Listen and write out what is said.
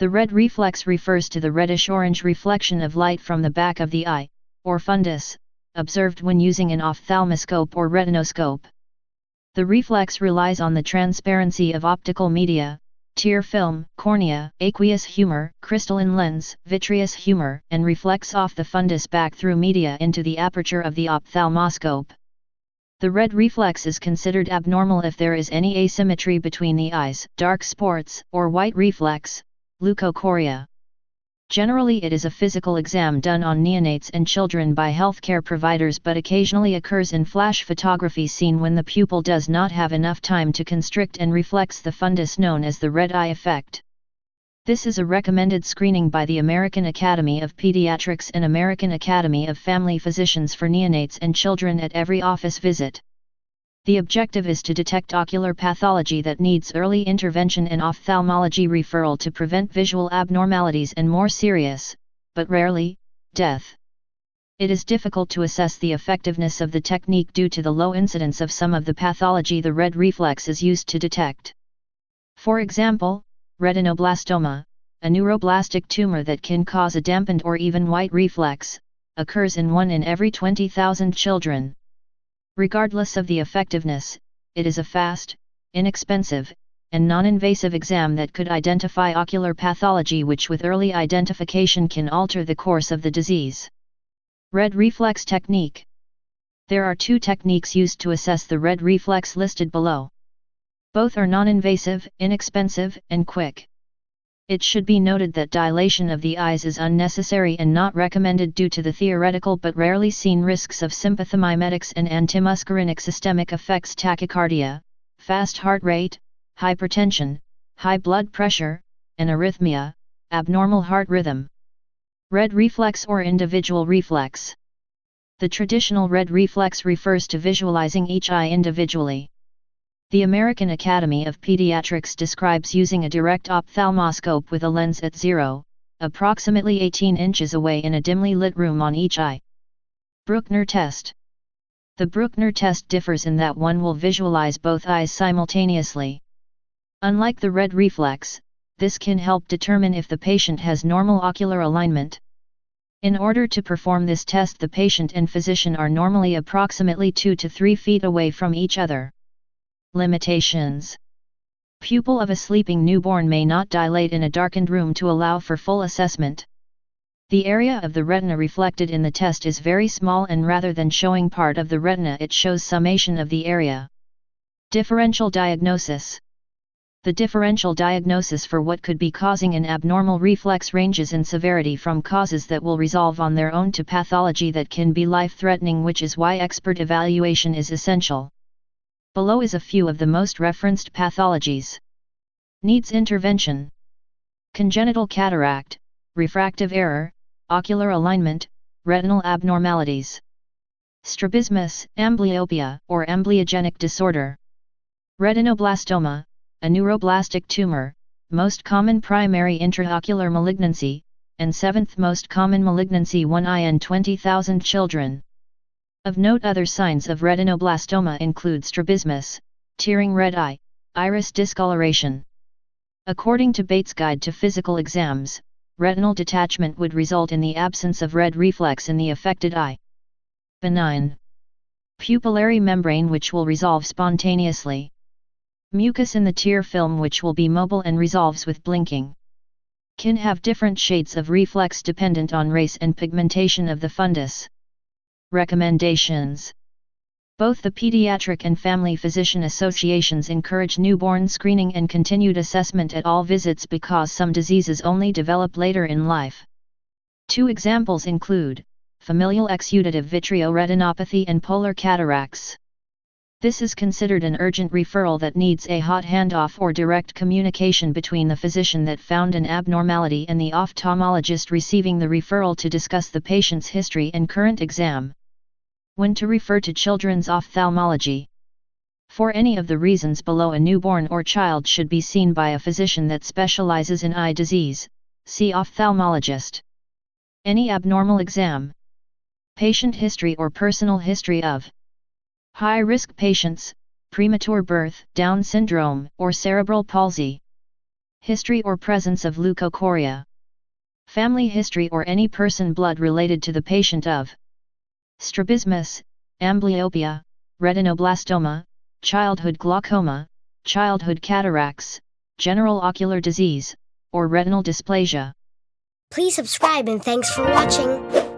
The red reflex refers to the reddish-orange reflection of light from the back of the eye, or fundus, observed when using an ophthalmoscope or retinoscope. The reflex relies on the transparency of optical media, tear film, cornea, aqueous humor, crystalline lens, vitreous humor, and reflects off the fundus back through media into the aperture of the ophthalmoscope. The red reflex is considered abnormal if there is any asymmetry between the eyes, dark spots, or white reflex, leukocoria. Generally it is a physical exam done on neonates and children by healthcare providers, but occasionally occurs in flash photography seen when the pupil does not have enough time to constrict and reflects the fundus, known as the red eye effect. This is a recommended screening by the American Academy of Pediatrics and American Academy of Family Physicians for neonates and children at every office visit. The objective is to detect ocular pathology that needs early intervention and ophthalmology referral to prevent visual abnormalities and, more serious, but rarely, death. It is difficult to assess the effectiveness of the technique due to the low incidence of some of the pathology the red reflex is used to detect. For example, retinoblastoma, a neuroblastic tumor that can cause a dampened or even white reflex, occurs in 1 in every 20,000 children. Regardless of the effectiveness, it is a fast, inexpensive, and non-invasive exam that could identify ocular pathology which with early identification can alter the course of the disease. Red reflex technique. There are 2 techniques used to assess the red reflex listed below. Both are non-invasive, inexpensive, and quick. It should be noted that dilation of the eyes is unnecessary and not recommended due to the theoretical but rarely seen risks of sympathomimetics and antimuscarinic systemic effects: tachycardia, fast heart rate, hypertension, high blood pressure, and arrhythmia, abnormal heart rhythm. Red reflex or individual reflex. The traditional red reflex refers to visualizing each eye individually. The American Academy of Pediatrics describes using a direct ophthalmoscope with a lens at 0, approximately 18 inches away in a dimly lit room on each eye. Bruckner test. The Bruckner test differs in that one will visualize both eyes simultaneously. Unlike the red reflex, this can help determine if the patient has normal ocular alignment. In order to perform this test, the patient and physician are normally approximately 2 to 3 feet away from each other. Limitations. Pupil of a sleeping newborn may not dilate in a darkened room to allow for full assessment. The area of the retina reflected in the test is very small, and rather than showing part of the retina, it shows summation of the area. Differential diagnosis. The differential diagnosis for what could be causing an abnormal reflex ranges in severity from causes that will resolve on their own to pathology that can be life-threatening, which is why expert evaluation is essential. Below is a few of the most referenced pathologies. Needs intervention: congenital cataract, refractive error, ocular alignment, retinal abnormalities. Strabismus, amblyopia, or amblyogenic disorder. Retinoblastoma, a neuroblastic tumor, most common primary intraocular malignancy, and 7th most common malignancy, 1 eye in 20,000 children. Of note, other signs of retinoblastoma include strabismus, tearing red eye, iris discoloration. According to Bates' Guide to Physical Exams, retinal detachment would result in the absence of red reflex in the affected eye. Benign. Pupillary membrane, which will resolve spontaneously. Mucus in the tear film, which will be mobile and resolves with blinking. Can have different shades of reflex dependent on race and pigmentation of the fundus. Recommendations. Both the pediatric and family physician associations encourage newborn screening and continued assessment at all visits because some diseases only develop later in life. 2 examples include familial exudative vitreoretinopathy and polar cataracts. This is considered an urgent referral that needs a hot handoff or direct communication between the physician that found an abnormality and the ophthalmologist receiving the referral to discuss the patient's history and current exam. When to refer to children's ophthalmology. For any of the reasons below, a newborn or child should be seen by a physician that specializes in eye disease, see ophthalmologist. Any abnormal exam. Patient history or personal history of high-risk patients, premature birth, Down syndrome, or cerebral palsy. History or presence of leukocoria. Family history or any person blood related to the patient of strabismus, amblyopia, retinoblastoma, childhood glaucoma, childhood cataracts, general ocular disease, or retinal dysplasia. Please subscribe and thanks for watching.